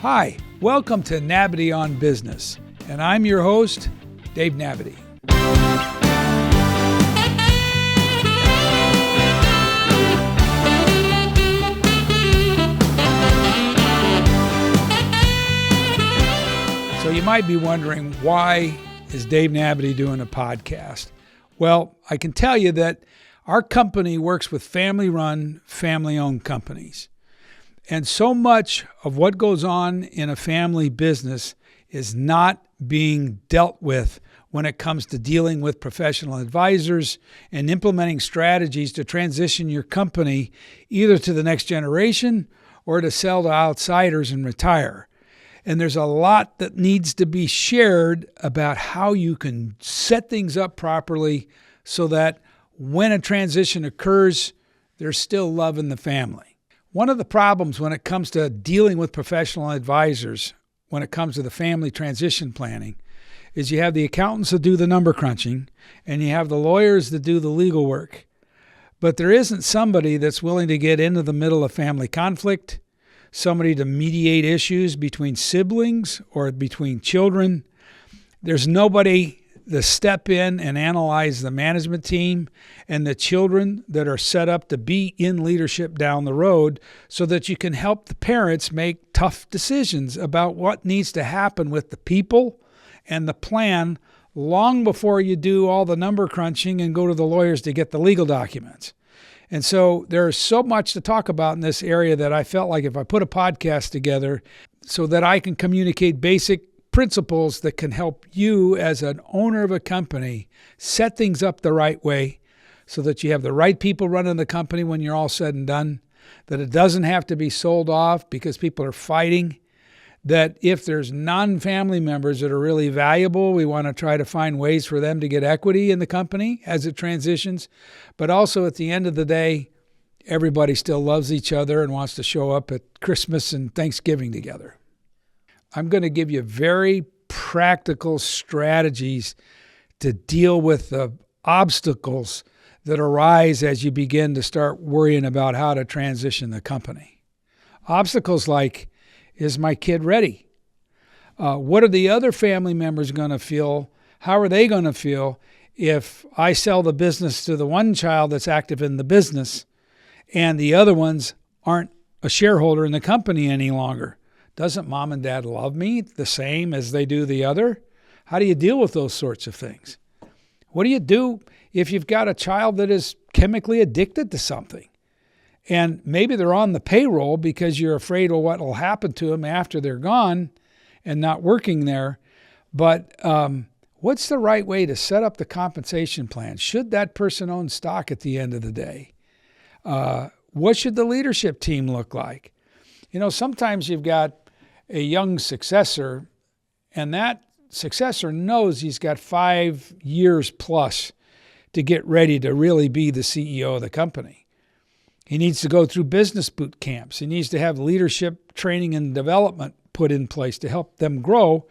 Hi, welcome to Nabity on Business, and I'm your host, Dave Nabity. So you might be wondering, why is Dave Nabity doing a podcast? Well, I can tell you that our company works with family-run, family-owned companies. And so much of what goes on in a family business is not being dealt with when it comes to dealing with professional advisors and implementing strategies to transition your company either to the next generation or to sell to outsiders and retire. And there's a lot that needs to be shared about how you can set things up properly so that when a transition occurs, there's still love in the family. One of the problems when it comes to dealing with professional advisors, when it comes to the family transition planning, is you have the accountants that do the number crunching and you have the lawyers that do the legal work. But there isn't somebody that's willing to get into the middle of family conflict, somebody to mediate issues between siblings or between children. There's nobody to step in and analyze the management team and the children that are set up to be in leadership down the road so that you can help the parents make tough decisions about what needs to happen with the people and the plan long before you do all the number crunching and go to the lawyers to get the legal documents. And so there's so much to talk about in this area that I felt like if I put a podcast together so that I can communicate basic principles that can help you as an owner of a company set things up the right way so that you have the right people running the company when you're all said and done, that it doesn't have to be sold off because people are fighting, that if there's non-family members that are really valuable, we want to try to find ways for them to get equity in the company as it transitions. But also at the end of the day, everybody still loves each other and wants to show up at Christmas and Thanksgiving together. I'm going to give you very practical strategies to deal with the obstacles that arise as you begin to start worrying about how to transition the company. Obstacles like, is my kid ready? What are the other family members going to feel? How are they going to feel if I sell the business to the one child that's active in the business and the other ones aren't a shareholder in the company any longer? Doesn't mom and dad love me the same as they do the other? How do you deal with those sorts of things? What do you do if you've got a child that is chemically addicted to something? And maybe they're on the payroll because you're afraid of what will happen to them after they're gone and not working there. But what's the right way to set up the compensation plan? Should that person own stock at the end of the day? What should the leadership team look like? You know, sometimes you've got a young successor, and that successor knows he's got 5 years plus to get ready to really be the CEO of the company. He needs to go through business boot camps. He needs to have leadership training and development put in place to help them grow.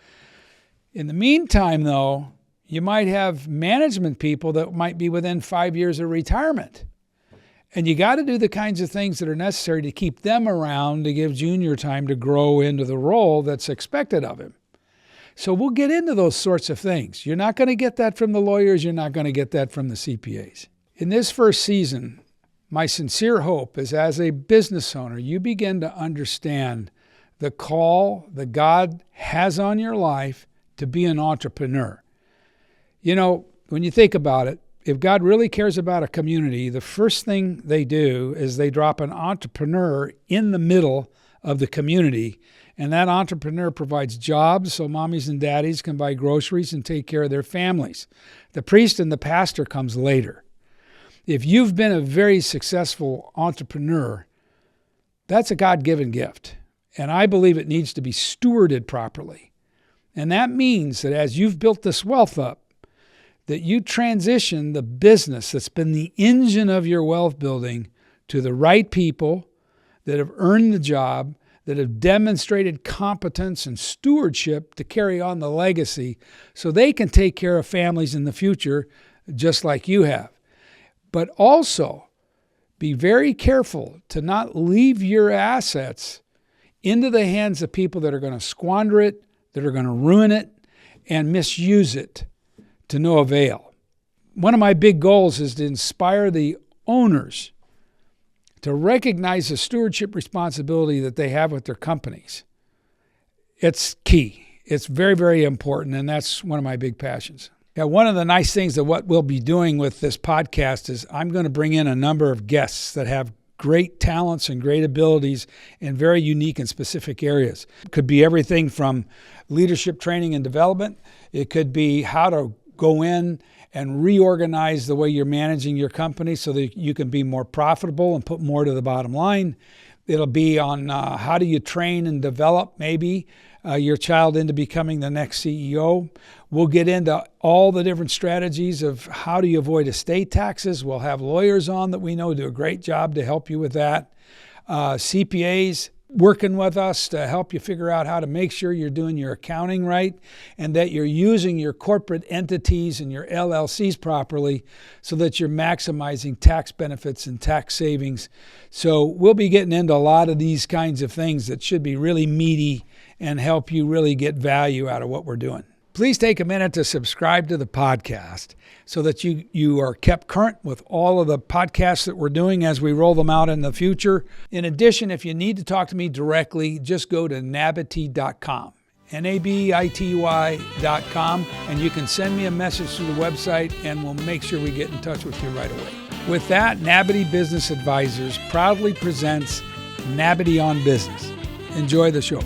In the meantime, though, you might have management people that might be within 5 years of retirement. And you got to do the kinds of things that are necessary to keep them around to give Junior time to grow into the role that's expected of him. So we'll get into those sorts of things. You're not going to get that from the lawyers. You're not going to get that from the CPAs. In this first season, my sincere hope is as a business owner, you begin to understand the call that God has on your life to be an entrepreneur. You know, when you think about it, if God really cares about a community, the first thing they do is they drop an entrepreneur in the middle of the community, and that entrepreneur provides jobs so mommies and daddies can buy groceries and take care of their families. The priest and the pastor comes later. If you've been a very successful entrepreneur, that's a God-given gift, and I believe it needs to be stewarded properly. And that means that as you've built this wealth up, that you transition the business that's been the engine of your wealth building to the right people that have earned the job, that have demonstrated competence and stewardship to carry on the legacy so they can take care of families in the future just like you have. But also be very careful to not leave your assets into the hands of people that are going to squander it, that are going to ruin it, and misuse it to no avail. One of my big goals is to inspire the owners to recognize the stewardship responsibility that they have with their companies. It's key. It's very, very important, and that's one of my big passions. Yeah, one of the nice things of what we'll be doing with this podcast is I'm going to bring in a number of guests that have great talents and great abilities in very unique and specific areas. It could be everything from leadership training and development. It could be how to go in and reorganize the way you're managing your company so that you can be more profitable and put more to the bottom line. It'll be on how do you train and develop maybe your child into becoming the next CEO. We'll get into all the different strategies of how do you avoid estate taxes. We'll have lawyers on that we know do a great job to help you with that. CPAs working with us to help you figure out how to make sure you're doing your accounting right and that you're using your corporate entities and your LLCs properly so that you're maximizing tax benefits and tax savings. So we'll be getting into a lot of these kinds of things that should be really meaty and help you really get value out of what we're doing. Please take a minute to subscribe to the podcast so that you are kept current with all of the podcasts that we're doing as we roll them out in the future. In addition, if you need to talk to me directly, just go to nabity.com, nabity.com, and you can send me a message through the website and we'll make sure we get in touch with you right away. With that, Nabity Business Advisors proudly presents Nabity on Business. Enjoy the show.